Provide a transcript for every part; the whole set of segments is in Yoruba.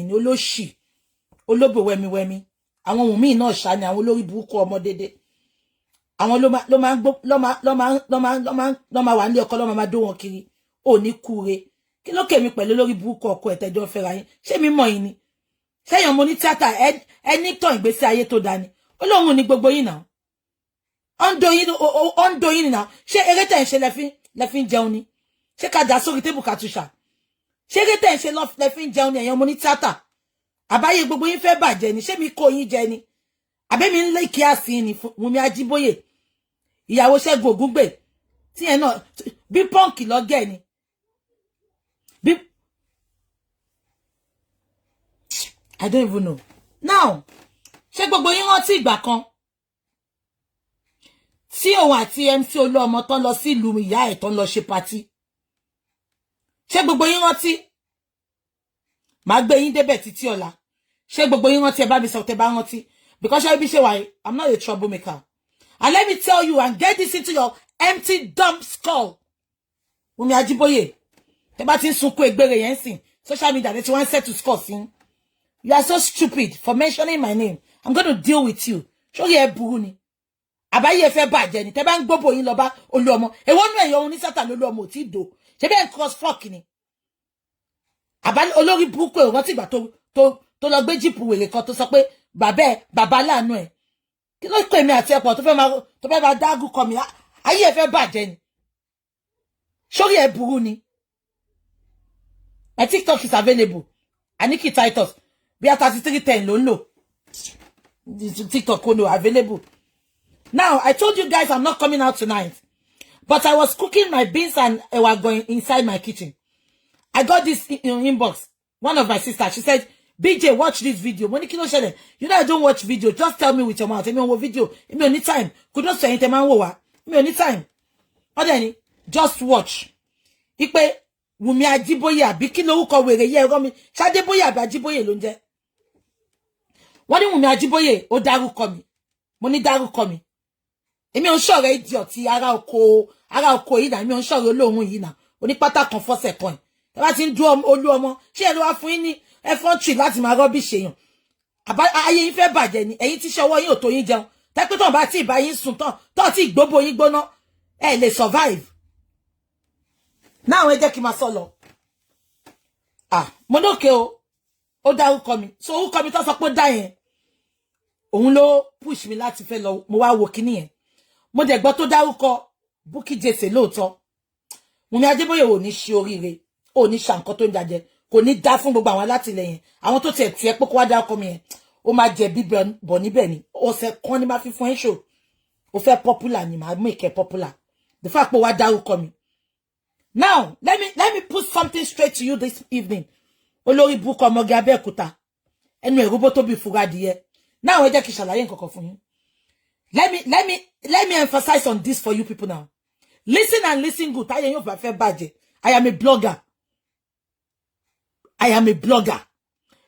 ni olóṣì olóbò wẹmiwẹmi àwọn Wùmí náà ṣá ni àwọn olórí burúkú ọmọ dédé àwọn ló máa wà ní ọkọ ló máa dó wọn kiri ò ní kúre kí ló kèmí pẹ̀lú olórí burúkú ọkọ ẹ̀tẹ́jọ́ fẹ́ra yín ṣé mi mọ̀ yín ni ṣẹ́yàn mo ní tíátà ẹni tán ìgbésí ayé tó dání olóhun ni gbogbo yín náà on do yín náà ṣé eré tẹ̀ ń ṣe lẹ́fín jẹun ni ṣé ká dá sórí tébù kàtúṣà ṣé eré tẹ̀ ń ṣe lẹ́fín jẹun ni ẹ̀yàn mo ní tíátà àbáyé gbogbo yín fẹ́ bàjẹ́ ni ṣé mi kó yín jẹ ni àbẹ́mi ń lé kí á sí ni Wumi Ajiboye ìyàwó Segun Ogungbe tí ẹ̀ náà bí pọ́ǹkì lọ́gẹ̀ ni I don't even know. Now, ṣé gbogbo yín rántí ìgbà kan tí òun àti MC Oluomo tán lọ sí ìlú ìyá ẹ̀ tán lọ ṣe party. Ṣé gbogbo yín rántí? Màá gbé yín débẹ̀ títí ọ̀la. Ṣé gbogbo yín rántí ẹ bá mi sọ tẹ́ bá rántí? Because ṣé bí ṣe wà yìí, I'm not a troublemaker. And let me tell you and get this into your empty dumb skull. Wumi Ajiboye, tẹ́ bá ti ń sunkún egbére yẹn sìn, social media they want set to score sin. You are so stupid for mentioning my name. I'm going to deal with you. Show you a burú ni. Àbáyé fẹ́ bàjẹ́ ni. Tẹ́ bá ń gbóbo yín lọ bá Oluomo. Èwo nu ẹ̀yin oni Satan Oluomo tí do. Ṣé bẹ́ẹ̀ cross fuck ni. Àbá olórí burúkú ẹ rántí ìgbà tó lọ gbé jeep wèrè kan tó sọ pé bàbá láàánú ẹ. Kí ló pè mí àti ẹ̀pọ̀ tó fẹ́ máa dágù kọ mi. Ayé fẹ́ bàjẹ́ ni. Show you a burú ni. My TikTok is available. Aniki Titus. Be at 3310 no. TikTok no available. Now, I told you guys I'm not coming out tonight. But I was cooking my beans and I was going inside my kitchen. I got this inbox. One of my sisters, she said, BJ, watch this video. You know I don't watch video. Just tell me with your mouth. I mean, what video? I mean, anytime. Could not say anything. I mean, anytime. Or then, just watch. Ipe, Wumi Ajiboye, àbí kí lórúkọ wèrè yẹ ẹ̀rọ mi. Ṣadébóyè àbí Ajiboye ló ń jẹ́. Wọ́n ní Wumi Ajiboye ó dárúkọ mi. Mo ní dárúkọ mi. Èmi ò ń ṣọ̀rẹ́ idiot ará oko yìí náà. Èmi ò ń ṣọ̀rẹ́ olóhùn yìí náà. Onípátá kan fọ́sẹ̀ kan. Ẹ bá ti ń dúró Olúọmọ. Ṣé ẹ ló wá fún yín ní ẹfọ́ntì láti máa rubbish èèyàn. Ayé yín fẹ́ bàjẹ́ ni. Ẹ̀yin tí ṣọwọ́ yín ò tó yín jẹun. Tẹ́pẹ́ tán bá tí ìbá yín sùn tán tí ìgbóbo yín gbóná. Ẹ lè survive. Now ẹ jẹ́ kí máa sọ lọ. Mo lókè o. Ó dárúkọ mi. So orúkọ mi tó sọ pé dá yẹn. Òun ló push mi láti fẹ́ lọ mo wá wo kíní yẹn. Mo dẹ̀ gbọ́ tó dárúkọ Bukky Jesse lóòótọ́. Wumi Ajiboye ò ní ṣe oríire. Ò ní ṣà nǹkan tó ń jajẹ. Kò ní dá fún gbogbo àwọn alátìlẹyìn. Àwọn tó tiẹ̀ tiẹ̀ pé kó wá dárúkọ mi yẹn. Ó máa jẹ bíbẹ̀ bọ̀ níbẹ̀ ni. Ọ̀sẹ̀ kan ni máa fi fún ẹ̀ show. Ó fẹ́ popular ni máa make it popular. The fact pé wá dárúkọ mi. Now, let me put something straight to you this evening. Olórí burúkú ọmọge Abẹ́òkúta. Ẹnu ẹ̀rúbó tó bí fura díẹ̀. Now, ẹ jẹ́ kí ṣàlàyé nǹkan kan fún yín. Let me emphasize on this for you people now. Listen and listen good. Táyé yóò bá fẹ́ bàjẹ́. I am a blogger.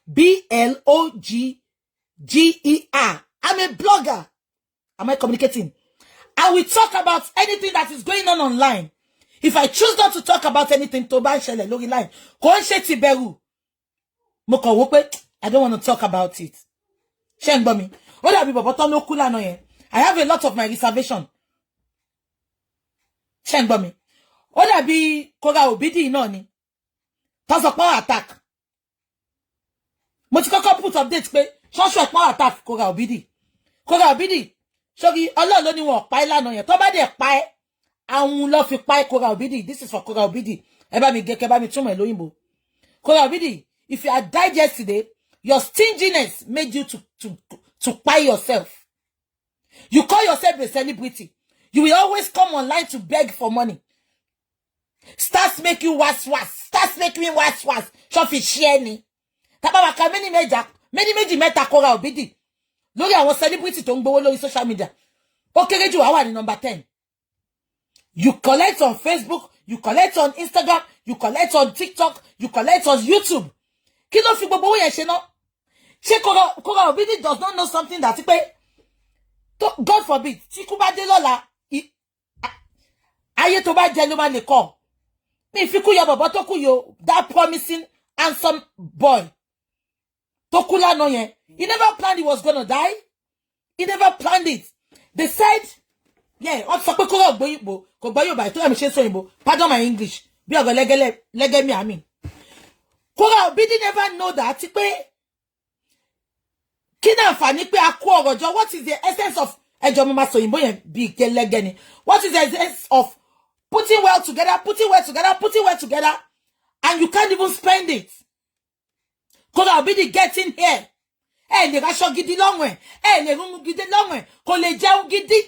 B-L-O-G-G-E-R. I'm a blogger. Am I communicating? I will talk about anything that is going on online. If I choose not to talk about anything tó bá ń ṣẹlẹ̀ lórí line, kò ń ṣe ti bẹ̀rù. Mo kàn wò pé I don't want to talk about it. Ṣé ń gbọ́ mi? Ó dàbí bọ̀bọ̀ tán ló kú lánàá yẹn. I have a lot of my reservation. Ṣé ń gbọ́ mi? Ó dàbí Korra Obidi náà ni. Tó sọ pé attack. Mo ti kọ́kọ́ put update pé ṣọ́ṣọ́ pọ́n attack Korra Obidi. Korra Obidi, sórí Ọlọ́run ló ní wọn pa ẹ́ lánàá yẹn. Tó bá dẹ̀ pa ẹ́, àwọn ló fi pa ẹ́ Korra Obidi. This is for Korra Obidi. Ẹ bá mi gé kẹ́ bá mi túmọ̀ ẹ̀ lóyìnbó. Korra Obidi, if you had died yesterday, your stinginess made you to buy yourself. You call yourself a celebrity. You will always come online to beg for money. Starts making was. Starts making me was. Shofi share ni. Taba waka many meta Korra Obidi. Lórí àwọn celebrity tó ń gbowó lórí social media. Ó kéré jù wá ní number 10. You collect on Facebook, you collect on Instagram, you collect on TikTok, you collect on YouTube. Kí ló fi gbogbo owó yẹn ṣe ná? Ṣé Korra Obidi does not know something that pé God forbid, tí kú bá dé lọ́la, ayé tó bá jẹ ló máa lè kọ́. Mi fi kú yọ bọ̀bọ̀ tó kú yo, that promising handsome boy. Tokula no yen. He never planned he was gonna die. He never planned it. They said, yeah, pardon my English. Legemi, I mean. Korra Obidi never know that. What is the essence of what is the essence of putting well together, and you can't even spend it? Korra Obidi gets in here. Le raso gidi longwe. Le rungu gidi longwe. Ko le jaun gidi.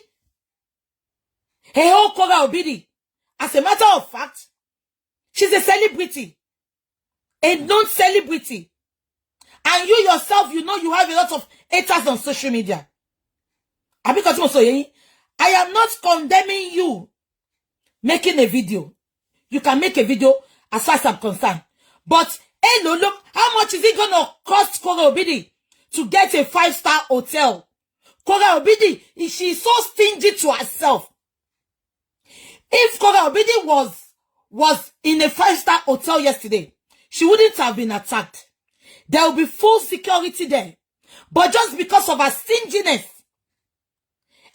Korra Obidi. As a matter of fact, she's a celebrity. A non-celebrity. And you yourself, you know you have a lot of haters on social media. I am not condemning you making a video. You can make a video as far as I'm concerned. But, hey, look, how much is it going to cost Korra Obidi to get a 5-star hotel? Korra Obidi, she's so stingy to herself. If Korra Obidi was in a 5-star hotel yesterday, she wouldn't have been attacked. There will be full security there. But just because of her stinginess,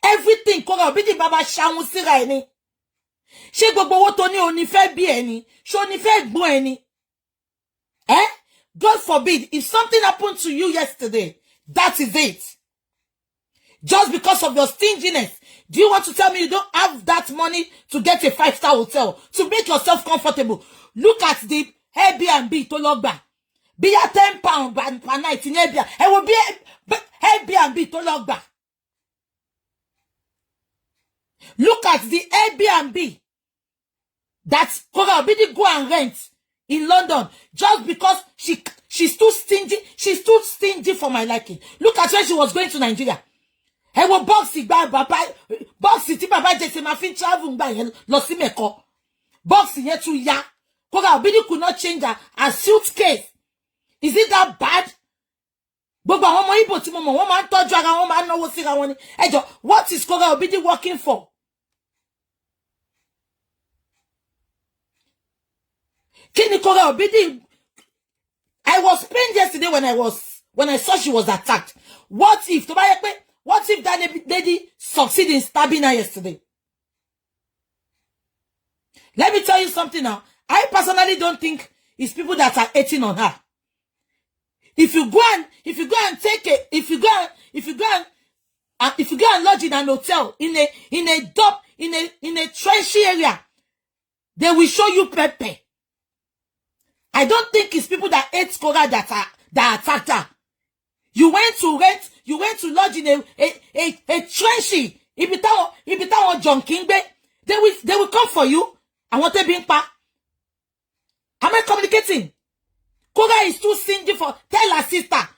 everything Korra Obidi baba shawun sira eni. She gbogbo wo to ni oni fe bi eni. She oni fe gbon eni. God forbid, if something happened to you yesterday, that is it. Just because of your stinginess, do you want to tell me you don't have that money to get a 5-star hotel, to make yourself comfortable? Look at the Airbnb to logba. Be a £10 per night in Airbnb. It will be Airbnb to logba. Look at the Airbnb that Korra Obidi go and rent in London just because she's too stingy. She's too stingy for my liking. Look at when she was going to Nigeria. Hey, wo boxy ti baba Jesse ma fin travel ngba yen lọ sí Mecca. Boxy yẹn too ya. Korra Obidi could not change her suitcase. Is it that bad? Gbogbo àwọn ọmọ Igbo tí mo mọ̀ wọ́n máa ń tọ́jú ara wọn, máa ń náwó síra wọn ni. Ẹ jọ̀ọ́, what is Korra Obidi working for? Kini Korra Obidi? I was pained yesterday when I saw she was attacked. What if that lady succeeded in stabbing her yesterday? Let me tell you something now. I personally don't think it's people that are hating on her. If you go and lodge in an hotel in a trashy area, they will show you pepper. I don't think it's people that hate Korra that attacked her. You went to lodge in a trashy. Ibita John Kingbe, they will come for you. I want to be in pa. Am I communicating? Korra is too stingy for. Tell her sister.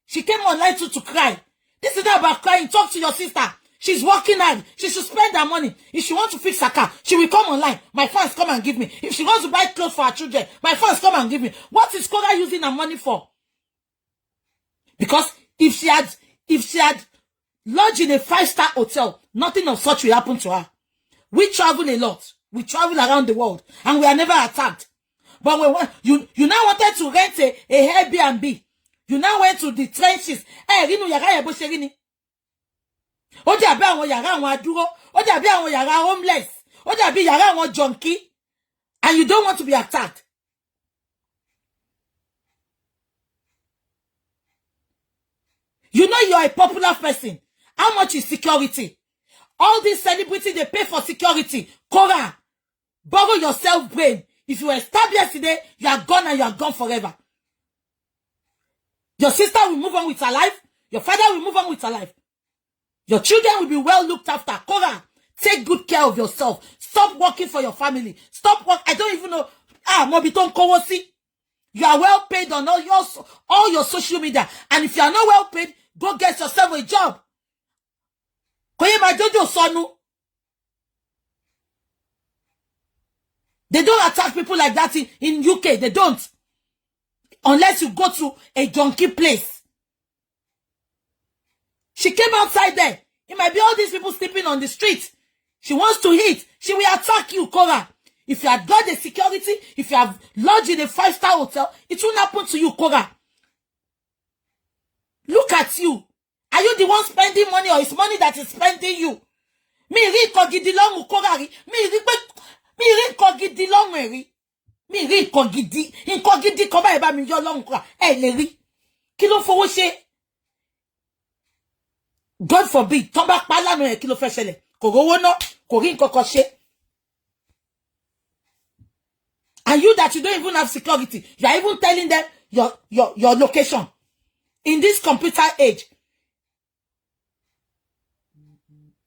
She came online to cry. This is not about crying. Talk to your sister. She's working hard. She should spend her money. If she wants to fix her car, she will come online. My fans come and give me. If she wants to buy clothes for her children, my fans come and give me. What is Korra using her money for? Because if she had lodged in a 5-star hotel, nothing of such will happen to her. We travel a lot. We travel around the world, and we are never attacked. But you now wanted to rent a Airbnb. You now went to the trenches. Oja be àwọn yàrá àwọn adúró, oja be àwọn yàrá homeless, oja be yàrá àwọn junkie, and you don't want to be attacked. You know you are a popular person. How much is security? All these celebrities, they pay for security. Korra, borrow yourself brain. If you were stabbed yesterday, you are gone and you are gone forever. Your sister will move on with her life. Your father will move on with her life. Your children will be well looked after. Korra, take good care of yourself. Stop working for your family. Stop work. I don't even know. Mobiton Kowosi. You are well paid on all your social media. And if you are not well paid, go get yourself a job. They don't attack people like that in UK. They don't. Unless you go to a junkie place. She came outside there. It might be all these people sleeping on the street. She wants to eat. She will attack you, Korra. If you have got the security, if you have lodged in a 5-star hotel, it won't happen to you, Korra. Look at you. Are you the one spending money or is money that is spending you? Mi rí nǹkan gidi lọ́rùn Korra rí. Mi rí nǹkan gidi lọ́rùn rí. Mi rí nǹkan gidi kan báyìí bá mi yọ lọ́rùn Korra. Ẹ lè rí. Kí ló fowó ṣe? God forbid, tó bá pa lánàá yẹn kí ló fẹ́ ṣẹlẹ̀? Kò rówó ná, kò rí nǹkan kan ṣe. And you that you don't even have security, you are even telling them your location. In this computer age.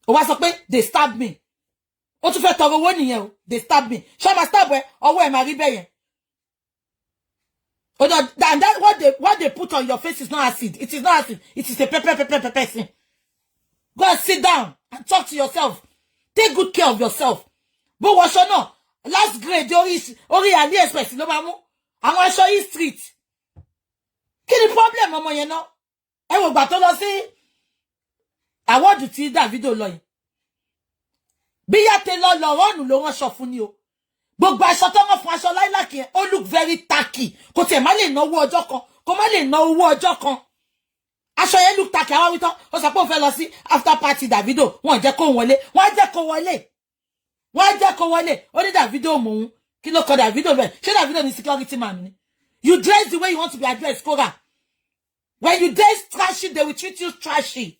O wá sọ pé they stabbed me. O tún fẹ́ tọrọ owó nìyẹn o. They stabbed me. Ṣé ma stab ẹ? Ọwọ́ ẹ máa rí bẹ́ẹ̀ yẹn. And that what they put on your face is not acid. It is not acid. It is a pepper thing. Go and sit down and talk to yourself. Take good care of yourself. But what you know? Last grade, Ori AliExpress, no mamu. Àwọn aṣọ yìí street. Kí ni problem ọmọ yẹn náà? Ẹ wò gbà tó lọ sí award tí Davido lọ yìí. Bí ya te lọ rọ́ọ̀nù ló rán aṣọ fún ni o. Gbogbo aṣọ tó rán fún aṣọ láìláàkì yẹn, ó look very tacky. Kò tiẹ̀ má lè náwó ọjọ́ kan. Kò má lè ná owó ọjọ́ kan. Aṣọ yẹn look tacky. Àwọn wí tán, ó sọ pé ó fẹ́ lọ sí after party Davido. Wọ́n jẹ́ kó wọlé. Wọ́n jẹ́ kó wọlé. Wọ́n jẹ́ kó wọlé. Ó ní Davido mú un. Kí ló kọ Davido bẹ́ẹ̀? Ṣé Davido ni security man ni? You dress the way you want to be addressed, Korra. When you dress trashy, they will treat you trashy.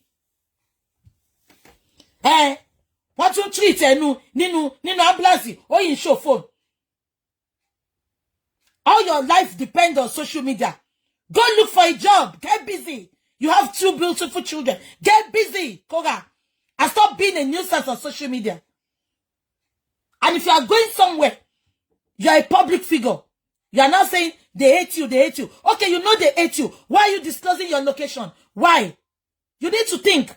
What you treat nínú ambulance, or in show phone. All your life depends on social media. Go look for a job. Get busy. You have 2 beautiful children. Get busy, Korra. And stop being a nuisance on social media. And if you are going somewhere, you are a public figure. You are now saying, they hate you, they hate you. Okay, you know they hate you. Why are you disclosing your location? Why? You need to think.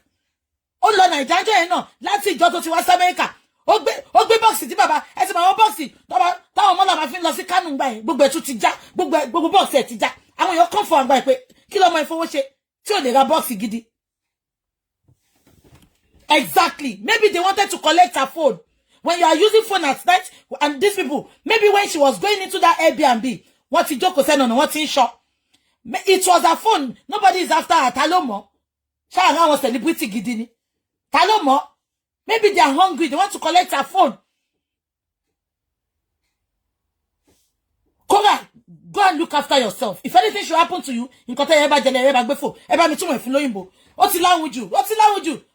Oh Lord, Nigeria, no. Let's see, Joto to West America. Ogbe boxi ti baba. Ẹ ti ma boxi. Táwọn ọmọ la ma fi lọ sí Kanu ngba. Gbogbo etu ti já. Gbogbo box ẹ ti já. Àwọn yo come for ngba pé kí ló mọ ìfowó ṣe tí ó lè ra boxi gidi. Exactly. Maybe they wanted to collect her phone. When you are using phone at night, and these people, maybe when she was going into that Airbnb, what he joke said on what in shop, it was her phone. Nobody is after her. Talomo. Shara was celebrity gidini. Talomo. Maybe they are hungry. They want to collect her phone. Korra, go and look after yourself. If anything should happen to you, in kote eba jele eba gbefo, eba mi tumo ifun loyinbo. O ti lawuju.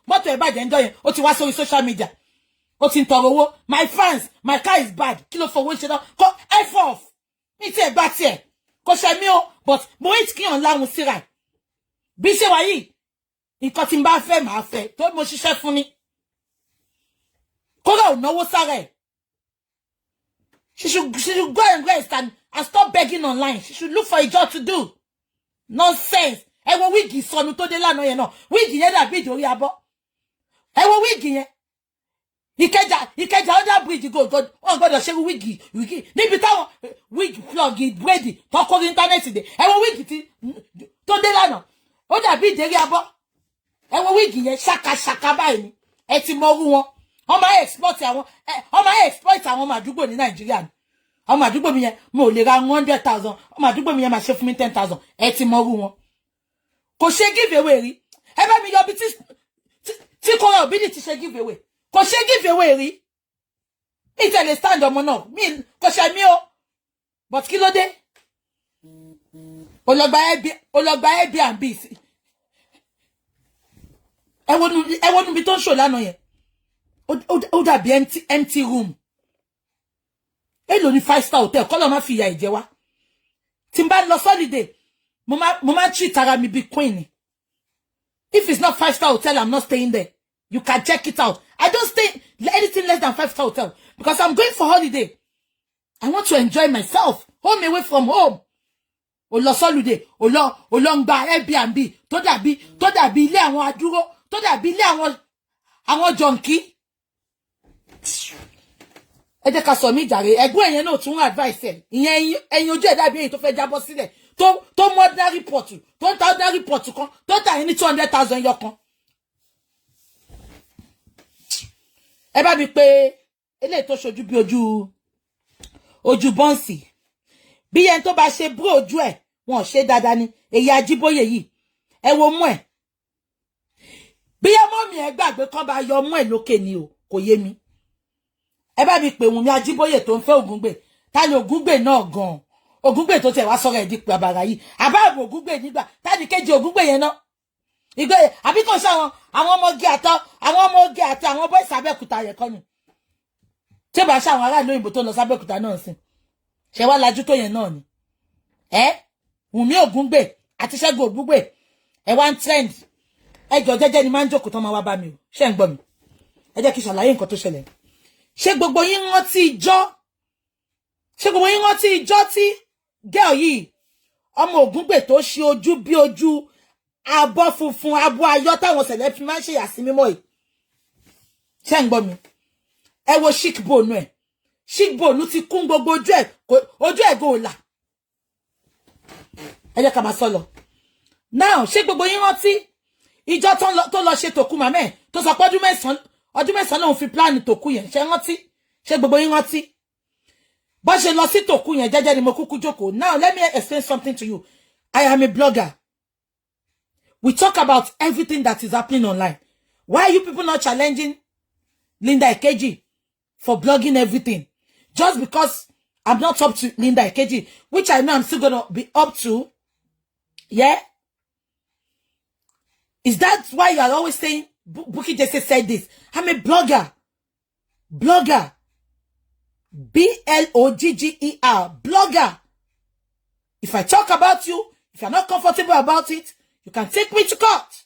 Moto eba je enjoy. O ti wá sórí social media. O ti ń tọrọ owó. My fans, my car is bad. Kí ló fowó ṣe náà? F off. Mi ti ẹ bá tiẹ̀. Kò ṣe mí o, but mo wait kí on láhùn síra. Bí ṣe wà yìí, nǹkan tí n bá fẹ́ máa fẹ́. Tó mo ṣiṣẹ́ fún ni. Korra ò náwó sára ẹ̀. She should go and rest and stop begging online. She should look for a job to do. Nonsense. Ẹ wo wíìgì sọnù tó dé lánàá yẹn náà. Wíìgì yẹn dàbí ìdórí abọ́. Ẹ wo wíìgì yẹn. Ìkẹjà under bridge go wọ́n gbọ́dọ̀ ṣe wíìgì níbi táwọn wíìgì plug búrẹ́dì tó kó íńtánẹ́ẹ̀tì dé. Ẹ wo wíìgì tó dé lánàá. Ó dàbí ìdérí abọ́. Ẹ wo wíìgì yẹn ṣàkàṣàkà báyìí ni. Ẹ ti mọ orú wọn. Wọ́n máa exploit àwọn ọmọ àdúgbò ní Nàìjíríà ni. Ọmọ àdúgbò mi yẹn mo lè ra 100,000. Ọmọ àdúgbò mi yẹn máa ṣe fún mi 10,000. Ẹ ti mọ orú wọn. Kò ṣe give away rí. Ẹ bá mi yọ bí tí Korra Obidi ti ṣe give away. Kò ṣe give away rí. Mi tẹ̀lé stand ọmọ náà. Mi kò ṣe mí o. But kí ló dé? Ó lọ gba Airbnb. Ẹ wo níbi tó ń ṣò lánàá yẹn. Ó dàbí empty room. Èló ní 5-star hotel kọ́ lọ́ máa fi ìyà ìjẹ wá. Tí n bá lọ holiday, mo máa treat ara mi bí queen. If it's not 5-star hotel, I'm not staying there. You can check it out. I don't stay anything less than 5-star hotel because I'm going for holiday. I want to enjoy myself. Home away from home. O lọ holiday, o lọ ń gba Airbnb tó dàbí ilé àwọn adúró, tó dàbí ilé àwọn junkie. Ẹ jẹ́ ká sọ mí jàre, ẹ̀gbọ́n ẹ̀yẹn náà tún advice ẹ̀. Ìyẹn ẹ̀yin ojú ẹ̀ dàbí èyí tó fẹ́ jábọ́ sílẹ̀. Tó mú ordinary pot, tó ń ta ordinary pot kan, tó tà ní 200,000 yọ kan. Ẹ bá mi pé eléyìí tó ṣojú bí ojú ojú bọ́ǹsì bí ẹni tó bá ṣe búrò ojú ẹ̀ wọn ṣe dáadáa ni èyí Ajíbóyè yìí ẹ wo mú ẹ̀ bí ọmọ mi ẹ gbàgbé kan bá yọ mú ẹ̀ lókè ni o kò yé mi ẹ bá mi pè Wùmí Ajíbóyè tó ń fẹ́ Ògúngbè ta ni Ògúngbè náà gan Ògúngbè tó tẹ̀ wá sọ̀rọ̀ ẹ̀ di bàbàrà yìí àbá àbò Ògúngbè nígbà ta ni kejì Ògúngbè yẹn náà ìgbé àbí kò sí àwọn ọmọge àti àwọn boys Abẹ́òkúta yẹn kọ́ ni tí bá ṣe àwọn aráàlú òyìnbó tó lọ sábẹ́òkúta náà sí ṣe wá lajú tó yẹn náà ni Wùmí Ògúngbè àti Ṣẹ́gun Ògúngbè ẹ wá ń trend ẹjọ jẹ́jẹ́ ni máa ń jókòó tán máa wá bá mi o ṣé ń gbọ́ mi ẹ jẹ́ kí ṣàlàyé nǹkan tó ṣẹlẹ̀ ṣé gbogbo yín rántí ìjọ tí girl yìí ọmọ Ògúngbè tó ṣe ojú bí ojú abọ́ funfun abọ́ ayọ̀ táwọn ṣẹlẹ̀ fi máa ń ṣe yàsí mímọ́ yìí ṣé ń gbọ́ mi ẹ wo chic bone ẹ chic bone ti kún gbogbo ojú ẹ̀ go là ẹ jẹ́ ká máa sọ lọ now ṣé gbogbo yín rántí ìjọ tó lọ ṣe tòkú màmá tó sọ pé ọdún mẹ́sàn-án lòun fi plan tòkú yẹn ṣé rántí ṣé gbogbo yín rántí bó ṣe lọ sí tòkú yẹn jẹ́jẹ́ ni mo kúkú jókòó now let me explain something to you I am a blogger we talk about everything that is happening online why are you people not challenging Linda Ikeji for blogging everything just because I'm not up to Linda Ikeji, which I know I'm still gonna be up to. Yeah? Is that why you are always saying Bukky Jesse said this? I'm a blogger. Blogger. B-L-O-G-G-E-R. Blogger. If I talk about you, if you're not comfortable about it, you can take me to court.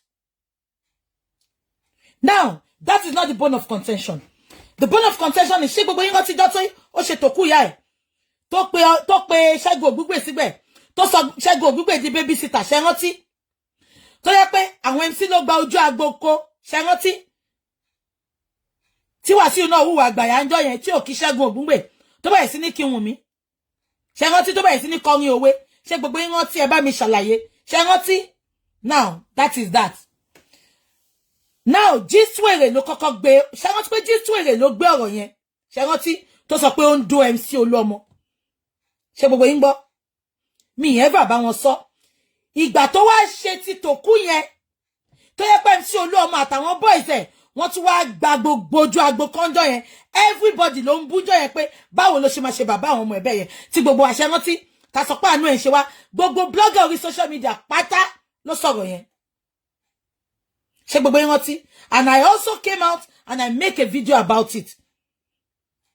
Now, that is not the bone of contention. The bone of contention is Ṣẹ́gun Ogungbe ó ṣe tòkú ìyá ẹ̀ tó pe Ṣẹ́gun Ogungbe síbẹ̀ tó sọ Ṣẹ́gun Ogungbe di babysitter ṣé rántí tó yẹ pé àwọn MC ló gba ojú agbo ko ṣé rántí tí Wàsíù náà hùwà àgbàyà ńjọ́ yẹn tí ò kí Ṣẹ́gun Ogungbe tó bẹ̀rẹ̀ sí ní kí Wùnmí ṣé rántí tó bẹ̀rẹ̀ sí ní kọrin òwe ṣé gbogbo yín rántí ẹ bá mi ṣàlàyé ṣé rántí now that is that. Now, Jíswèrè ló kọ́kọ́ gbé, ṣé rántí pé Jíswèrè ló gbé ọ̀rọ̀ yẹn, ṣé rántí tó sọ pé ó ń dó MC Oluomo. Ṣé gbogbo yín gbọ́? Mi ever bá wọn sọ. Ìgbà tó wá ṣe ti tòkú yẹn, tó yẹ pé MC Oluomo àtàwọn boys ẹ̀, wọ́n tún wá gba gbogbo ojú agbo kọ́njọ́ yẹn. Everybody ló ń bújọ́ yẹn pé báwo ló ṣe máa ṣe bàbá àwọn ọmọ ẹ̀bẹ̀ yẹn. Tí gbogbo àṣẹ rántí, ta sọ pé àánú ẹ̀ ń ṣe wá. Gbogbo blogger orí social media pátá ló sọ̀rọ̀ yẹn. Ṣé gbogbo yín rántí? And I also came out and I make a video about it.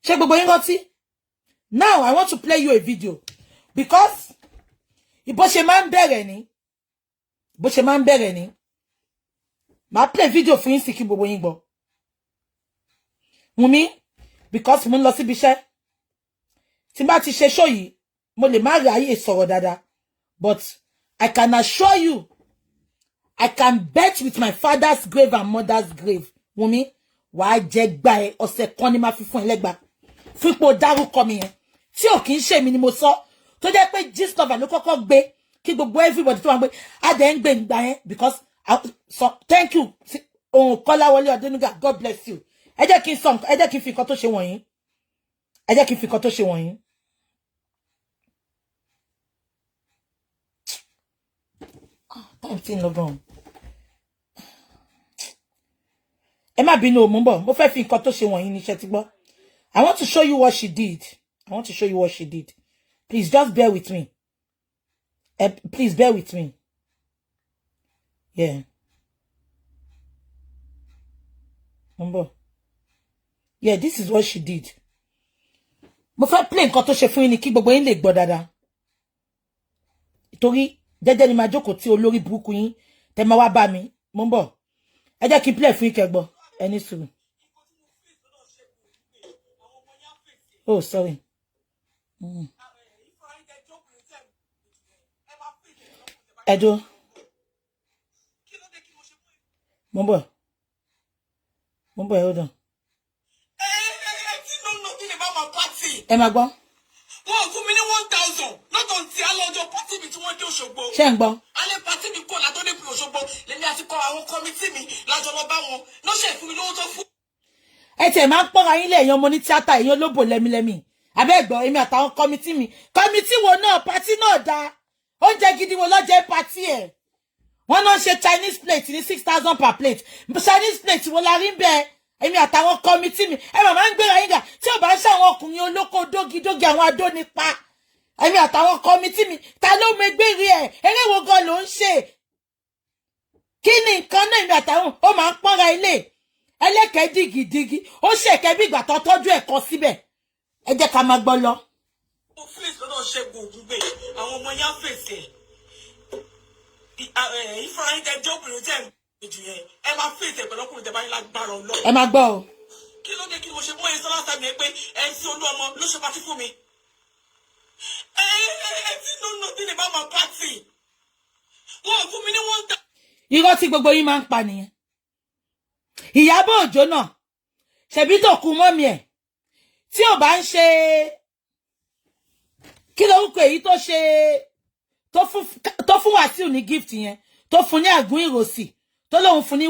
Ṣé gbogbo yín rántí? Now I want to play you a video because bó ṣe máa ń bẹ̀rẹ̀ ni màá play video fún yín sí kí gbogbo yín gbọ́. Wùnmí because mo ń lọ síbi iṣẹ́ tí bá ti ṣe show yìí mo lè má ráyè sọ̀rọ̀ dáadáa but I can assure you I can bet with my father's grave and mother's grave. Wùnmí, wàá jẹ gbà ẹ ọ̀sẹ̀ kan ni máa fi fún ẹlẹ́gbà. Fún ipò dárúkọ mi yẹn. Tí ò kì í ṣe mi ni mo sọ. Tó jẹ́ pé gist of ló kọ́kọ́ gbé kí gbogbo everybody tó wà gbé. A dẹ̀ ń gbé ìgbà yẹn because so thank you. Ohun Kọ́láwọlé Ọdẹ́núgà, God bless you. Ẹ jẹ́ kí n sọ, ẹ jẹ́ kí n fi nǹkan tó ṣe wọ̀nyí. Ẹ jẹ́ kí n fi nǹkan tó ṣe wọ̀nyí. Time ti ń lọ gan. Ẹ má bínú o, mo ń bọ̀. Mo fẹ́ fi nǹkan tó ṣe wọ̀nyí ní iṣẹ́ ti gbọ́. I want to show you what she did. I want to show you what she did. Please just bear with me. Please bear with me. Yeah. Mo ń bọ̀. Yeah, this is what she did. Mo fẹ́ play nǹkan tó ṣe fún yín ni kí gbogbo yín lè gbọ́ dáadáa. Torí jẹ́jẹ́ ni máa jókòó tí olórí burúkú yín tẹ́ máa wá bá mi. Mo ń bọ̀. Ẹ jẹ́ kí n play fún yín kẹ́ gbọ́. Ẹni sùúrù. Oh, sorry. Ẹjọ́. Mo ń bọ̀. Hold on. Ẹ máa gbọ́. Wọ́n fún mi ní 1,000 lọ́tọ̀ tí a lọ́jọ́ pátì mi tí wọ́n dé Òṣogbo. Ṣé ń gbọ́? Alẹ́ pátì mi kò látọ́ dé pé Òṣogbo lèmi àti kọ́ àwọn kọ́mítì mi lájọ lọ bá wọn lọ́sẹ̀ fún mi lówó tó fún. Ẹ tẹ̀ máa ń pọ́nra yín lé èèyàn ọmọ ní tíátà èèyàn olóbò lẹ́mílẹ́mí Abegbo èmi àtàwọn committee mi. Committee wo náà party náà dá. Oúnjẹ gidi wo ló jẹ party ẹ̀. Wọ́n náà ṣe Chinese plate ní 6,000 per plate. Chinese plate wo la rí ńbẹ̀. Èmi àtàwọn committee mi. Ẹ mama ń gbéra yín ga tí ó bá ń ṣe àwọn ọkùnrin olóko dógidógi àwọn adó nípa. Èmi àtàwọn committee mi ta ló megbere ẹ̀. Eré wo gan ló ń ṣe. Kí ni nǹkan náà èmi àtàwọn ó máa ń pọ́nra ilé. Ẹlẹ́kẹ̀ẹ́ dìgìdìgì ó ṣèkẹ́ bí ìgbà tó tọ́jú ẹ̀kọ́ síbẹ̀. Ẹ jẹ́ ká máa gbọ́ lọ. Mo fèsì lọ́dọ̀ Segun Ogungbe àwọn ọmọ yẹn fèsì ìfọ̀rọ̀ yín jẹ́ obìnrin jẹ́ ìjù yẹn ẹ máa fèsì pẹ̀lú ọkùnrin tẹ́ bá yín lágbára Ọlọ́run. Ẹ máa gbọ́ o. Kí ló dé kí mo ṣe mọ́ ẹ sọ́lá sábẹ́ pé MC Oluomo ló ṣe pàtí fún mi. Tí nínú tí ní bá máa pàtì wọ́n fún mi ní wọ́n dá. Irọ́ tí gbogbo yín máa ń pa nìyẹn. Ìyábọ̀ Òjó náà ṣebí tó kú mọ́mí ẹ̀ tí ò bá ń ṣe kí lórúkọ èyí tó ṣe tó fún Wàsíù ní gift yẹn tó fún ní àgún ìròsì tó lóun fún ní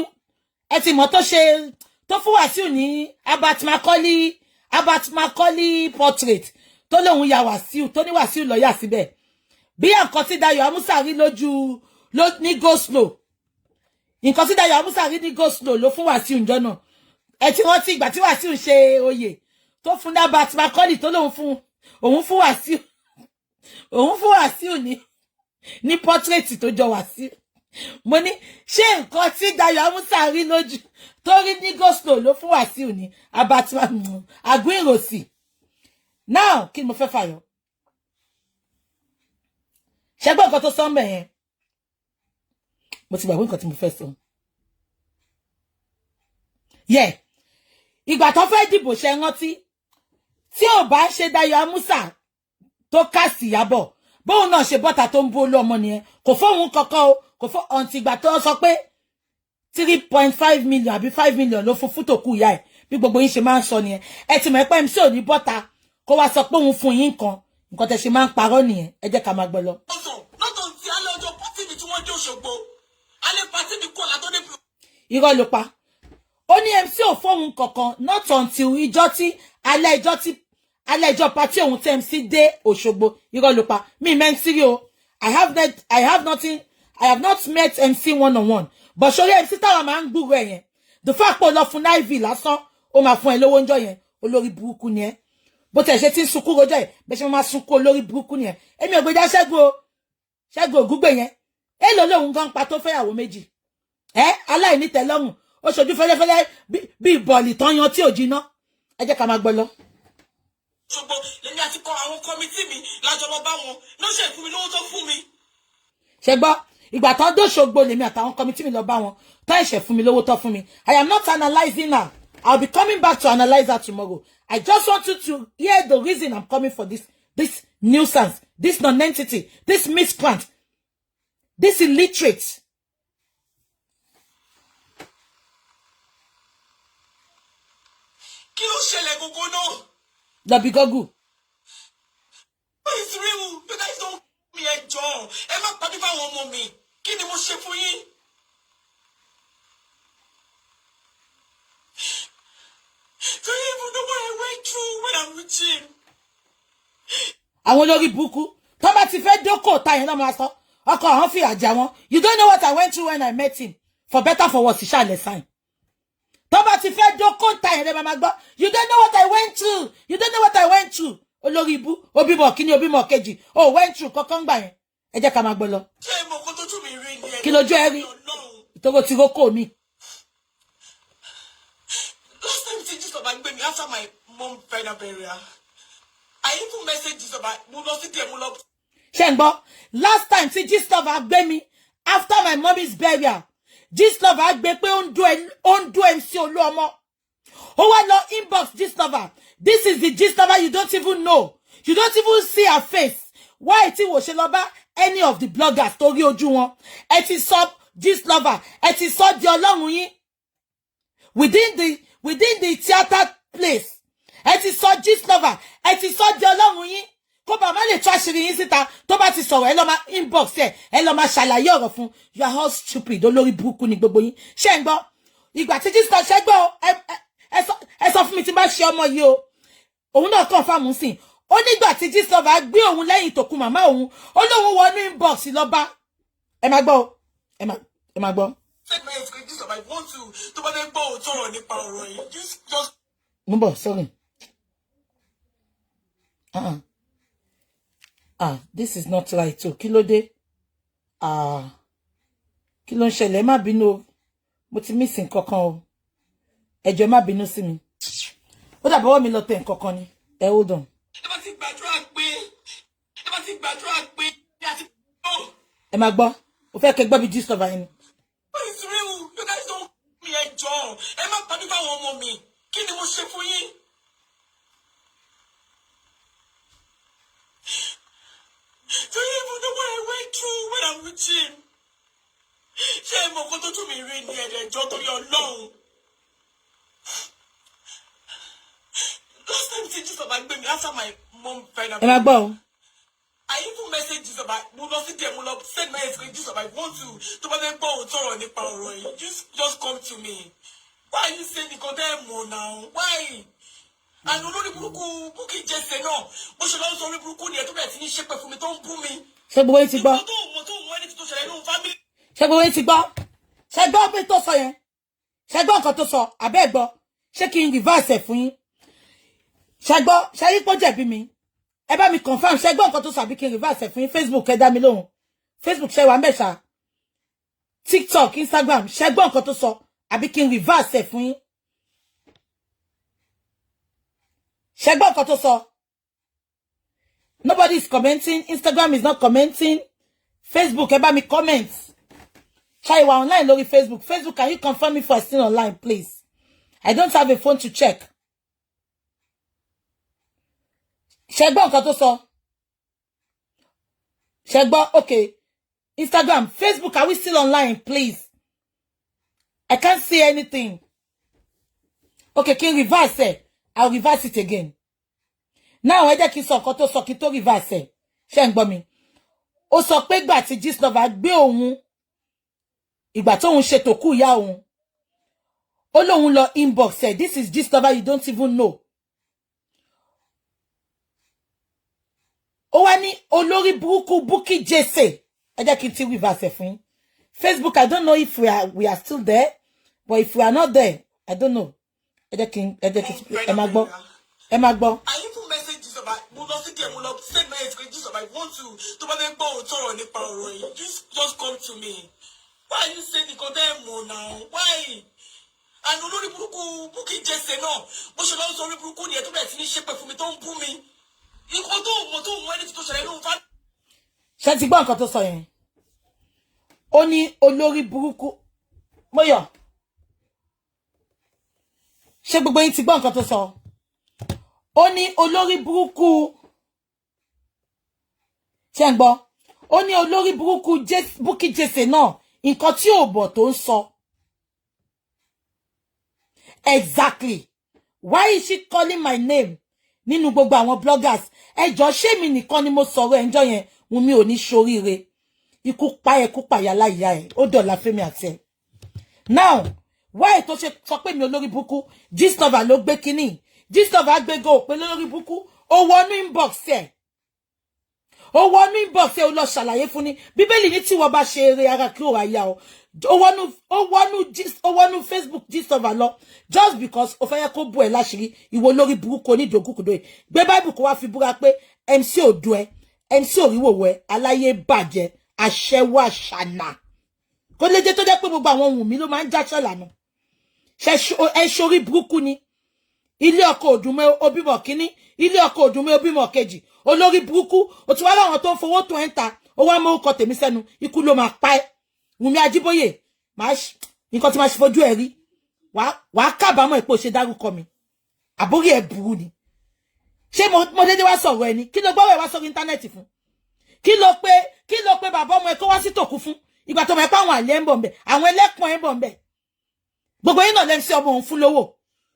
ẹ ti mọ̀ tó ṣe tó fún Wàsíù ní Abat Macaulay portrait tó lóun ya Wàsíù tó ní Wàsíù lọ yà síbẹ̀ bí nǹkan tí Dayọ̀ Amusa rí lójú ní go slow nǹkan tí Dayọ̀ Amusa rí ní go slow ló fún Wàsíù ńjọ́ náà ẹ ti rántí ìgbà tí Wàsíù ṣe oyè tó fún ní Abat Macaulay tó lóun fún Wàsíù ní portrait tó jọ Wàsíù mo ní ṣé nǹkan tí Dayọ̀ Amusa rí lójú tó rí ní go slow ló fún Wàsíù ní Abat àgún ìròsì now kí ni mo fẹ́ fàyọ ṣẹgbẹ́ nǹkan tó sọ ń bẹ̀ yẹn mo ti gbàgbé nǹkan tí mo fẹ́ sọ yẹ ìgbà tó fẹ́ dìbò ṣe rántí tí ò bá ṣe Dayọ̀ Amusa tó kásì Ìyábọ̀ bóun náà ṣe bọ́ta tó ń bó lọ́mọ nìyẹn kò fóun kankan o kò fó ọ̀ǹtì ìgbà tó sọ pé 3.5 million àbí 5 million ló fún fútòkù ìyá ẹ̀ bí gbogbo yín ṣe máa ń sọ nìyẹn ẹ ti mọ̀ pé MC ò ní bọ́ta kó wá sọ pé òun fún yín nǹkan tẹ́ ṣe máa ń parọ́ nìyẹn ẹ jẹ́ ká máa gbọ́ lọ. lọ́tọ̀ tí alẹ́ ọjọ́ pátì mi tí wọ́n dé Òṣogbo alẹ́ pátì mi kọ́ la tó dé. Irọ́ ló pa ó ní MC ò fóun kankan not until alẹ́ ìjọ pàtí òun tí MC dé Òṣogbo. Irọ́ ló pa mi mẹ́ntìrì o I have not met MC one-on-one but sórí MC táwọn máa ń gbúrò ẹ̀ yẹn the fact pé ó lọ fún IV lásán ó máa fún ẹ lówó ńjọ́ yẹn olórí burúkú ni ẹ bó tẹ̀ ṣe tí ń sunkún rojọ́ ẹ̀ bẹ́ẹ̀ ṣe máa sunkún olórí burúkú ni ẹ èmi ò gbèjà Ṣẹ́gun Ògúngbè yẹn èlò lòun gan pa tó fẹ́yàwó méjì aláìní tẹ́lọ́rùn ó ṣojú fẹ́lẹ́fẹ́lẹ́ bí bọ́ọ̀lì tán yan tí ò jiná ẹ jẹ́ ká máa gbọ́ lọ. Ṣùgbọ́n lèmi àti kọ àwọn kọmitì mi lájọ lọ bá wọn ló ṣe fún mi lówó tó fún mi. Ṣé gbọ́ ìgbà tó dóṣogbo lèmi àtàwọn kọmitì mi lọ bá wọn tó ẹ̀ṣẹ̀ fún mi lówó tó fún mi. I am not analysing her. I'll be coming back to analyze her tomorrow. I just want you to hear the reason I'm coming for this nuisance, this non-entity, this miscreant, this illiterate. Kí ló ṣẹlẹ̀ gbogbo náà? The bigogu. It's real. You guys don't me ẹjọ́. Ẹ má pàdé fáwọn ọmọ mi. Kí ni mo ṣe fún yín? Do you even know what I went through when I'm with him? Àwọn olórí burúkú tó bá ti fẹ́ dókò ta yẹn náà máa sọ ọkọ àwọn fi àjà wọn. You don't know what I went through when I met him. For better for worse, ìṣàlẹ̀ sign. Tó bá ti fẹ́ dókò ta yẹn lẹ́ máa gbọ́. You don't know what I went through. You don't know what I went through. Olórí ibu obìmọ̀ kíní obìmọ̀ kejì ó went through kankan gbà yẹn ẹ jẹ́ ká máa gbọ́ lọ. Ṣé mo kó tójú mi rí ni ẹ? Kí lójú ẹ rí ìtòkò tí kò mi. Last time tí Jesus bá gbé mi after my mom final burial I even message Jesus bá mo lọ sí díẹ̀ mo lọ. Ṣé ń gbọ́ last time tí Jesus bá gbé mi after my mommy's burial Jesus bá gbé pé ó ń dún MC Oluomo ó wá lọ inbox Jesus lover. This is the gist lover you don't even know. You don't even see her face. Why tí wò ṣe lọ bá any of the bloggers tó rí ojú wọn. Ẹ ti sọ gist lover. Ẹ ti sọ di Ọlọ́run yín. Within the theater place. Ẹ ti sọ gist lover. Ẹ ti sọ di Ọlọ́run yín. Kó bá má lè tú àṣírí yín síta tó bá ti sọ̀rọ̀ ẹ lọ máa inbox ẹ lọ máa ṣàlàyé ọ̀rọ̀ fún. You are all stupid olórí burúkú ni gbogbo yín. Ṣé ń gbọ́ ìgbà tí gist lover ṣẹ́gbọ́ ẹ sọ fún mi tí bá ṣe ọmọ yìí o òun náà kàn fáàmù sí ó nígbà tí Gistlover gbé òun lẹ́yìn tó kú màmá òun ó lóun wọnú inbox lọ bá ẹ má gbọ́ ẹ má gbọ́. I want to bá fẹ́ gbọ́ òótọ́ ọ̀rọ̀ nípa ọ̀rọ̀ yìí just. mo bọ̀ sorry. This is not right o kí ló dé kí ló ń ṣẹlẹ̀ má bínú o mo ti miss nǹkan kan o ẹ jọ̀ọ́ má bínú sí mi ó dàbí ọwọ́ mi lọ tẹ̀ nǹkan kan ni ẹ hold on. ẹ bá ti gbàdúrà pé ẹ má gbọ́ o fẹ́ kẹ́ gbọ́ bí Gistlover yẹn ni. It's real. You guys don't me ẹjọ́ ẹ má pàdé fáwọn ọmọ mi kí ni mo ṣe fún yín. Do you even know what I went through when I'm with him? Ṣé ẹ mọ̀ nǹkan tó tún mi rí ní ẹ̀ẹ́dẹ̀jọ́ tó yọ lọ́hùn? Last time tí Gistlover gbé mi after my mom fell down. ẹ má gbọ́ o. I even message Gistlover, mo lọ sí there, mo lọ send my message Gistlover, I want to bá fẹ́ gbọ́ òótọ́ ọ̀rọ̀ nípa ọ̀rọ̀ yìí, just come to me. Why are you saying nǹkan tẹ́ ẹ mọ̀ now? Why? And olórí burúkú Bukky Jesse náà, bó ṣe lọ sọ olórí burúkú ni ẹ̀ tó bẹ̀rẹ̀ sí ní ṣépè fún mi tó ń bú mi. ṣé gbogbo yín ti gbọ́? Ìgbà tó mọ̀ ẹni tó ṣẹlẹ̀ nínú family. ṣé gbogbo yín ti gbọ́? ṣé gbọ́ pé tó sọ yẹn? ṣé gbọ́ nǹkan tó sọ àbẹ́ gbọ́? ṣé kí n reverse ẹ̀ fún yín? ṣé gbọ́ ṣé yí pọ́ jẹ̀bi mi? ẹ bá mi confirm ṣé gbọ́ nǹkan tó sọ àbí kí n reverse ẹ̀ fún yín? Facebook ẹ dá mi lóhùn. Facebook ṣé wà ń bẹ̀ ṣá? TikTok, Instagram ṣé gbọ́ nǹkan tó sọ àbí kí n reverse ẹ̀ fún yín? ṣé gbọ́ nǹkan tó sọ? Nobody is commenting. Instagram is not commenting. Facebook ẹ bá mi comment. Ṣé ìwà online lórí Facebook? Facebook, can you confirm me for still online, please? I don't have a phone to check. Ṣé gbọ́ nǹkan tó sọ? Ṣé gbọ́? Okay. Instagram, Facebook, are we still online, please? I can't see anything. Okay, can you reverse it? I'll reverse it again. Now, ẹ jẹ́ kí n sọ nǹkan tó sọ kí n tó reverse ẹ̀. Ṣé ń gbọ́ mi? Ó sọ pé ìgbà tí Gistlover gbé òun, ìgbà tóun ṣe tòkú ìyá òun, ó lóun lọ inbox ẹ̀. This is Gistlover you don't even know. Ó wá ní olórí burúkú Bukky Jesse. Ẹ jẹ́ kí n ti reverse ẹ̀ fún yín. Facebook, I don't know if we are still there, but if we are not there, I don't know. Ẹ jẹ́ kí n ẹ má gbọ́. Ẹ má gbọ́. I even message Gistlover, mo lọ sí there, mo lọ send my message Gistlover, I want to bá fẹ́ gbọ́ òótọ́ ọ̀rọ̀ nípa ọ̀rọ̀ yìí, just come to me. Why are you saying nǹkan tẹ́ ẹ mọ̀ now? Why? And olórí burúkú Bukky Jesse náà, bó ṣe lọ sọ olórí burúkú ni ẹ̀ tó bẹ̀rẹ̀ sí ní ṣépè fún mi tó ń bú mi. Nǹkan tó mọ̀ ẹni tó ṣẹlẹ̀ nínú family. Ṣé ti gbọ́ nǹkan tó sọ yẹn? Ó ní olórí burúkú Mọ́yọ̀. Ṣé gbogbo yín ti gbọ́ nǹkan tó sọ? Ó ní olórí burúkú. Ṣé ń gbọ́? Ó ní olórí burúkú Bukky Jesse náà nǹkan tí ò bọ̀ tó ń sọ. Exactly. Why is she calling my name? Nínú gbogbo àwọn bloggers. Ẹ jọ̀ọ́ ṣé mi nìkan ni mo sọ̀rọ̀ ẹ̀ńjọ́ yẹn Wumi ò ní ṣoríire. Ikú pa yàlá ìyá ẹ̀. Ó dọ̀la fẹ́mi àti ẹ̀. Now, why tó ṣe sọ pé mi olórí burúkú? Gistlover ló gbé kíní. Gistlover gbé go pé lórí burúkú. Ó wọnú inbox ẹ̀. Ó wọnú inbox ẹ̀ ó lọ ṣàlàyé fún ni. Bíbélì ní tí wọ́n bá ṣe eré ara kí ó ra ya o. Ó wọnú Facebook Gistlover lọ just because ó fẹ́ yẹ kó bú ẹ láṣìírí ìwọ lórí burúkú onídòkúkúdò ẹ̀. Gbé Bible kó wá fi búra pé MC Odu ẹ, MC Oriwowo ẹ, aláyé bàjẹ́, aṣẹ́wó àṣànà. Kó lè jẹ́ tó jẹ́ pé gbogbo àwọn ohun mi ló máa ń jáṣọ́ lànà. Ẹ ṣorí burúkú ni. Ilé ọkọ òdùnmọ́ obímọ kíní, ilé ọkọ òdùnmọ́ obímọ kejì. Olórí burúkú, ó ti wá láwọn tó ń fowó tó ń ta, ó wá mọ́ orúkọ tèmi sẹ́nu, ikú ló máa pa ẹ́. Wumi Ajiboye, nǹkan tí máa ṣe fojú ẹ rí. Wàá kábàámọ̀ ipò ṣe dárúkọ mi. Àbórí ẹ burú ni. Ṣé mo dédé wá sọ̀rọ̀ ẹni? Kí ló gbọ́ wẹ̀ wá sórí íńtánẹ́ẹ̀tì fún? Kí ló pé bàbá ọmọ ẹ kó wá sí tòkú fún? Ìgbà tó mọ̀ pé àwọn àlẹ́ ń bọ̀ ń bẹ̀, àwọn ẹlẹ́pọ̀n ń bọ̀ ń bẹ̀. Gbogbo yín náà lẹ́ ń ṣe ọmọ òun fún lówó.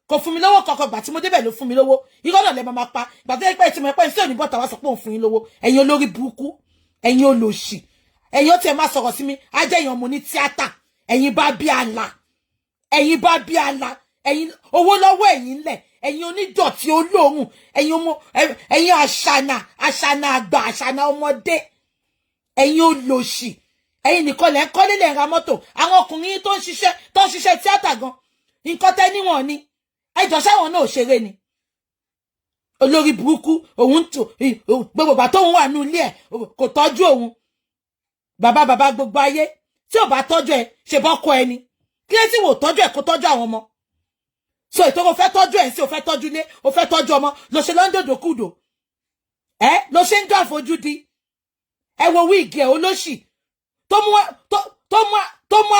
Kò fún mi lówó kankan gbà tí mo débẹ̀ ló fún mi lówó. Irọ́ náà lẹ́ máa pa. Ìgbà tó yẹ pé ìtìmọ̀ ẹ̀pẹ́ ìṣẹ́ òní bọ́ta wá sọ pé òun fún yín lówó. Ẹ̀yin olórí burúkú, ẹ̀yin olòṣì. Ẹ̀yin ó tiẹ̀ máa sọ̀rọ̀ sí mi, á jẹ́ èèyàn mo ní tíátà. Ẹ̀yin bá bí àlà. Ẹ̀yin bá bí àlà. Ẹ̀yin owó lọ́wọ́ ẹ̀yin lẹ̀. ẹ̀yin onídọ̀tí olóhùn, ẹ̀yin àṣànà àgbà, àṣànà ọmọdé, ẹ̀yin olòṣì, ẹ̀yin nìkan lẹ ń kọ́lé lẹ ń ra mọ́tò, àwọn ọkùnrin tó ń ṣiṣẹ́ tíátà gan, nǹkan tẹ́ níwọ̀n ni, ẹjọ́ sáwọn náà ṣeré ni. Olórí burúkú, òun tó gbogbo bàbá tóun wà nínú ilé ẹ̀ kò tọ́jú òun. Bàbá gbogbo ayé tí ò bá tọ́jú ẹ ṣe bọ́kọ ẹni. Kí ló tí wò tọ́jú ẹ kó tọ́jú àwọn ọmọ? So ètò o fẹ́ tọ́jú ẹ̀ sí o fẹ́ tọ́jú ilé, o fẹ́ tọ́jú ọmọ, ló ṣe lọ́ńdòdò kùdò. Ló ṣe ń dún àfojúdi. Ẹ wo wíìgì ẹ̀ olóṣì tó mú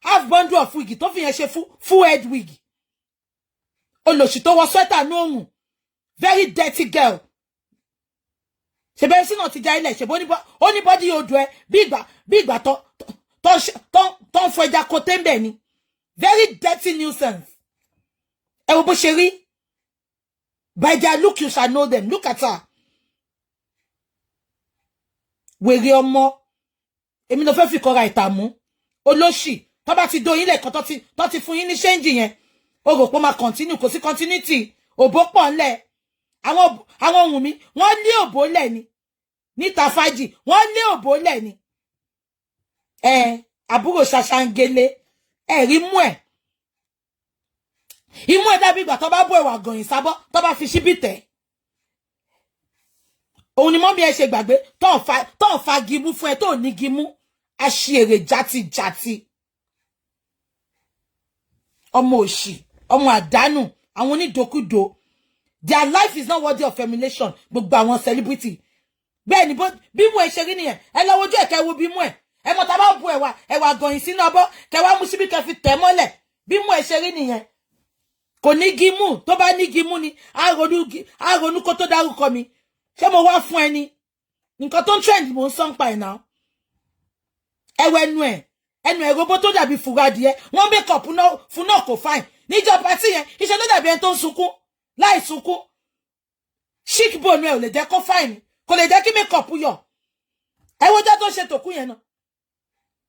half bundle of wig tó fi yẹn ṣe full head wig. Olóṣì tó wọ sweater ní òun. Very dirty girl. Ṣé bẹ́ẹ̀ sí náà ti já ilẹ̀ ṣe bó ní bọ́dí odò ẹ bí ìgbà tó ń fọ ẹja kó tẹ́ńbẹ̀ ni. Very dirty nuisance. Ẹ wo bó ṣe rí. By their look you shall know them. Look at her. Wèrè ọmọ. Èmi ló fẹ́ fi kọ́ra ìtàmú. Olóṣì. Tó bá ti do yín lẹ́ẹ̀kan tó ti fún yín ní ṣéǹjì yẹn. O rò pé máa continue, kò sí continuity. Òbó pọ̀ ńlẹ̀. Àwọn ohun mi, wọ́n lé òbó lẹ̀ ni. Níta fàájì, wọ́n lé òbó lẹ̀ ni. Àbúrò ṣaṣangele. Rí mú ẹ̀. Imú ẹ̀ dàbí ìgbà tó bá bó ẹ̀wà gànyìn sábọ́, tó bá fi ṣíbí tẹ̀. Òun ni mọ́mí ẹ ṣe gbàgbé, tó ń fa gimú fún ẹ, tó ní gimú. Aṣèrè játijàti. Ọmọ òṣì, ọmọ àdánù, àwọn onídòkúdò. Their life is not worthy of emulation. Gbogbo àwọn celebrity. Bẹ́ẹ̀ ni bí mú ẹ ṣe rí nìyẹn. Ẹ lọ wojú ẹ̀ kẹ́ wo bí mú ẹ̀. Ẹ mọ̀ tá bá bu ẹ̀wà gànyìn sínú ọbọ̀, kẹ́ wá mú síbí kẹ́ fi tẹ̀ mọ́lẹ̀. Bí mú ẹ ṣe rí nìyẹn. Kò ní gímú, tó bá ní gímú ni, á ronú kó tó dárúkọ mi. Ṣé mo wá fún ẹni? Nǹkan tó ń trend mo ń sọ pa ẹ̀ náà. Ẹwọ ẹnu ẹ̀ robó tó dàbí fùradìẹ. Wọ́n make up fún náà kò fine. Níjọ́ pàtí yẹn, iṣẹ́ ló dàbí ẹni tó ń sunkún. Láì sunkún. Chic bone ẹ̀ ò lè jẹ́ kó fine. Kò lè jẹ́ kí make up yọ. Ẹ wo jẹ́ tó ṣe tòkú yẹn náà.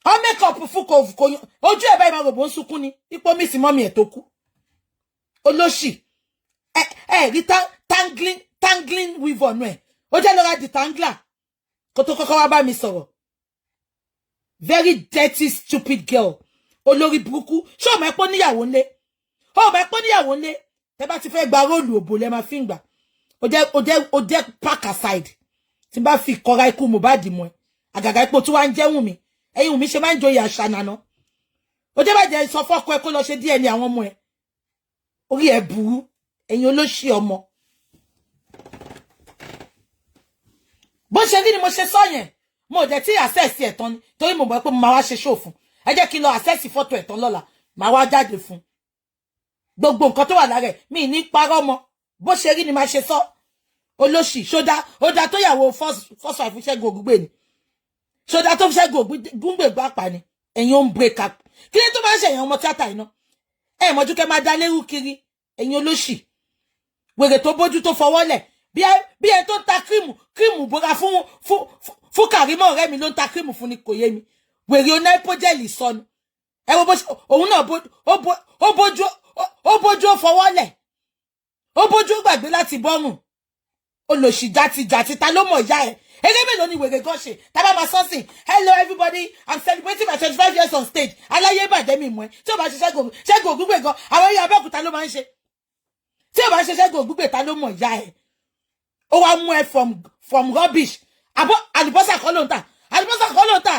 Wọ́n make up fún kò ojú ẹ̀ báyìí máa robó ń sunkún ni. Ipò mísì mọ́mí ẹ̀ tó kú. Olóṣì. Rí tangling weave ọ̀nà ẹ̀. Ó jẹ́ lọ́ra di tangler. Kó tó kọ́kọ́ wá bá mi sọ̀rọ̀. Very dirty, stupid girl. Olórí burúkú. Ṣé o mọ̀ ẹ́ pé níyàwó ńlé? O mọ̀ ẹ́ pé níyàwó ńlé? Tẹ́ bá ti fẹ́ gba róòlù òbò lẹ́ máa fi ń gbà. O jẹ́ pack aside. Tí bá fi kọ́ra ikú Mohbad mọ́ ẹ. Àgàgà ipò tí wàá ń jẹ́ Wùmí. Ẹ̀yin Wùmí ṣe máa ń joyè àṣà nànà. O jẹ́ bàjẹ́ sọ fọ́kọ ẹ kó lọ ṣe DNA àwọn ọmọ ẹ. Orí ẹ burú. Ẹ̀yin olóṣì ọmọ. Bó ṣe rí ni mo ṣe sọ yẹn. Mo dẹ̀ tí access ẹ̀ tán ni. Torí mo mọ̀ pé mo máa wá ṣe show fún. Ẹ jẹ́ kí n lọ access fọ́tò ẹ̀ tán lọ́la. Màá wá jáde fún. Gbogbo nǹkan tó wà lára ẹ̀ mi ní parọ́ mọ́. Bó ṣe rí ni máa ṣe sọ. Olóṣì ṣódà ó dá tó yàwó first wife Segun Ogungbe ni. Ṣódà tó fi Segun Ogungbe gbá pa ni. Ẹ̀yin on break up. Kí ló tó máa ń ṣe ẹ̀yin ọmọ tíátà iná? Ẹ mọ̀jú kẹ́ máa dá lérú kiri. Ẹ̀yin olóṣì. Wèrè tó bójú tó fọwọ́ lẹ̀. Bí ẹ tó ń ta kírímù bóra fún Kàrímọ̀ ọ̀rẹ́ mi ló ń ta kírímù fún ni kò yé mi. Wèrè oná ipojẹ́lì sọnù. Ẹ wo bó ṣe òun náà ó bójú ó fọwọ́ lẹ̀. Ó bójú gbàgbé láti bọ́rùn. Olóṣì játijàti ta ló mọ̀ ìyá ẹ̀. Eré mélòó ni wèrè gan ṣe? Tá bá máa sọ́sìn. Hello everybody, I'm celebrating my 25 years on stage. Aláyé bàjẹ́ mi mọ̀ ẹ́. Tí o bá ṣe Segun Ogungbe gan, àwọn eré Abẹ́òkúta ló máa ń ṣe. Tí o bá ṣe Segun Ogungbe ta ló mọ̀ ìyá ẹ̀. Ó wá mú ẹ from rubbish. Àbọ̀ àlùbọ́sà kọ́ ló ń tà. Àlùbọ́sà kọ́ ló ń tà.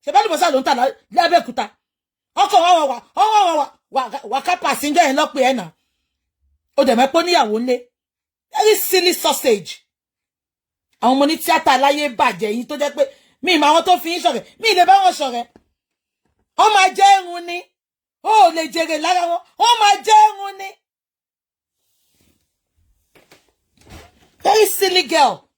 Ṣé bá àlùbọ́sà ló ń tà l'Abẹ́òkúta? Ọkọ̀ wà ká pàṣíńjọ́ yẹn lọ́pẹ́ ẹ̀ náà. Ó dẹ̀ mẹ́pọ̀ níyàwó ńlé. Very silly sausage. Àwọn ọmọ ní tíátà aláyé bàjẹ́ yìí tó jẹ́ pé mi ìmọ̀ àwọn tó fi ń ṣọ̀rẹ́. Mi ìlè bá wọn ṣọ̀rẹ́. Wọ́n máa jẹ́ ẹ̀rùn ni. Ó lè jèrè lára wọn. Wọ́n máa jẹ́ ẹ̀rùn ni. Very silly girl.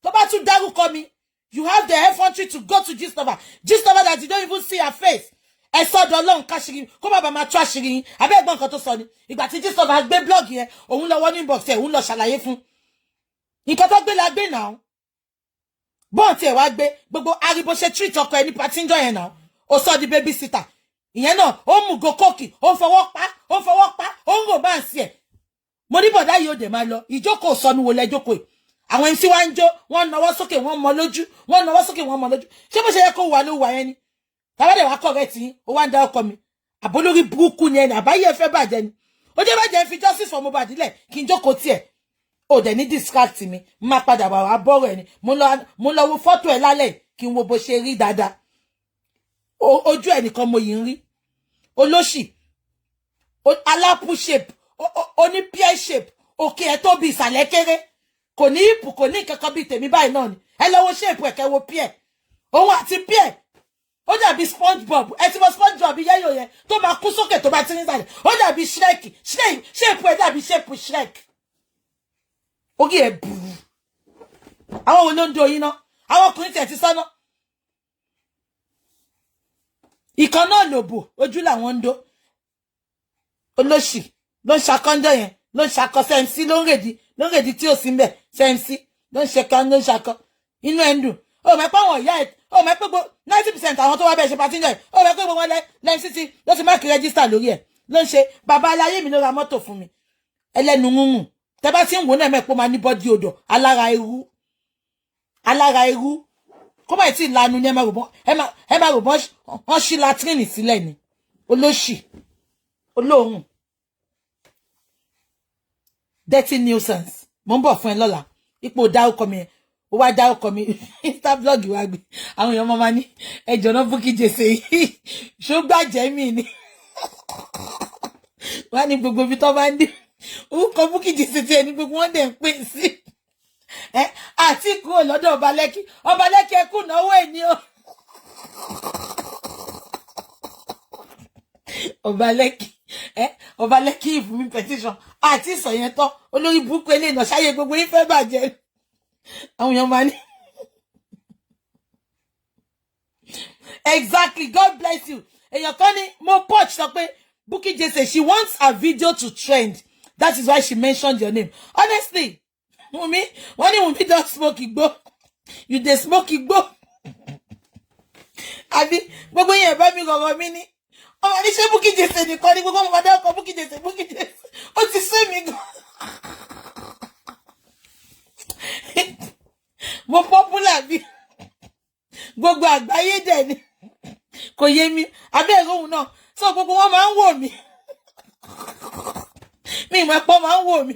Tó bá tún dárúkọ mi, you have the effrontery to go to Gistlover. Gistlover that you don't even see her face. Ẹ sọ́dọ̀ Ọlọ́run káṣírí, kó bàbá máa tú àṣírí yín. Àbẹ́ ẹ̀gbọ́n nǹkan tó sọ ni. Ìgbà tí Gistlover gbé blọ́ọ̀gì yẹn, òun lọ wọ́n ní inbox ẹ̀, òun lọ ṣàlàyé fún. Nǹkan tó gbé la gbé náà. Bọ́ọ̀n tí ẹ̀ wá gbé, gbogbo aribo ṣe treat ọkọ ẹ̀ ní patíńjọ́ yẹn náà. Ó sọ di baby sitter. ìyẹn náà ó mú go kókì ó fọwọ́ pa ó ń rò bá ń sí ẹ̀ mo ní bọ̀dá yìí ó dẹ̀ máa lọ ìjókòó sọnù wo lẹ́jókòó yìí àwọn MC wa ń jó wọ́n nawọ́ sókè wọ́n mọ lójú wọ́n nawọ́ sókè wọ́n mọ lójú ṣé bó ṣe yẹ kó wà ló wà yẹn ni tàbá dẹ̀ wá correct yín ó wá ń dá ọkọ mi àbólórí burúkú ni ẹni àbáyé ẹ fẹ́ bàjẹ́ ni ó jẹ́ bàjẹ́ fi justice for Mohbad dílẹ̀ kí n jókòó tiẹ̀ ó dẹ̀ ní distract mi má padà wà bọ́rọ̀ ẹ̀ ni mo lọ wo fọ́tò ẹ̀ lálẹ́ kí n wo bó ṣe rí dáadáa ojú ẹ̀ nìkan mo yìí ń rí olóṣì alápù shape oní pear shape òkè ẹ̀ tó bí ìsàlẹ̀ kéré kò ní ìpù kò ní kankan bí tèmi báyìí náà ni ẹ lọ wo shape ẹ̀ kẹ́ wo pear òun àti pear ó dàbí SpongeBob ẹ ti mọ SpongeBob yẹ́yò yẹn tó máa kú sókè tó bá ti ní sàlẹ̀ ó dàbí Shrek shape ẹ̀ dàbí shape Shrek orí ẹ̀ bùrù àwọn wo ló ń do yín náà àwọn ọkùnrin tẹ̀ ti sọ́nà ìkan náà lòbò ojú làwọn ń do olóṣì ló ń ṣakọ́ńdọ̀ yẹn ló ń ṣakọ sẹ́ǹsì ló ń rèdí tí ò sí mbẹ̀ sẹ́ǹsì ló ń ṣe kan ló ń ṣakọ inú ẹ̀ ń dùn ó mọ̀ pé àwọn ìyá ẹ̀ ó mọ̀ pé 90% àwọn tó wá bẹ́ẹ̀ ṣe pàtí ń jọ ẹ̀ ó mọ̀ pé gbogbo lẹ́yìn títí ló ti máàkì rẹ́gísítà lórí ẹ̀ ló ń ṣe bàbá aláyé mi ló ra mọ́tò fún mi ẹlẹ́nu múmù tẹ́ bá ti ń wò náà mẹ́pọ̀ máa ní bọ́dí odò alára irú kó bá ti lanu ní ẹ máa rò bọ́ wọ́n ṣí latrine sílẹ̀ ni olóṣì olóhùn dirty nuisance mo ń bọ̀ fún ẹ lọ́la ipò dárúkọ mi ó wá dárúkọ mi insta blog wá gbé àwọn èèyàn máa ní ẹjọ́ náà Bukky Jesse yìí ṣó gbàjẹ́ mi ni wọ́n ní gbogbo ibi tó bá ń dé orúkọ Bukky Jesse tí ẹni gbogbo wọn dẹ̀ ń pè sí àti kúrò lọ́dọ̀ ọba lẹ́kì ẹkú náwó ẹ̀ ní o ọba lẹ́kì ìfún mi petition àti ìsọ̀yẹn tán olórí burúkú eléyìí náà ṣáyé gbogbo yín fẹ́ bàjẹ́ àwọn èèyàn máa ní exactly God bless you èèyàn kan ní mo punch sọ pé Bukky Jesse she wants her video to trend that is why she mentioned your name honestly Wumi Wumi don't smoke igbo you dey smoke igbo àbí gbogbo yẹn bá mi gọ̀gọ̀ mi ní ọmọ ní ṣe Bukky Jesse nìkan ní gbogbo ọmọdé ọkọ̀ Bukky Jesse ó ti sú mi gan mo popular bí gbogbo àgbáyé dẹ̀ ni kò yé mi abẹ́ ìròhùn náà so gbogbo wọn máa ń wò mí mi ìmọ̀ ẹ̀pọ̀ máa ń wò mí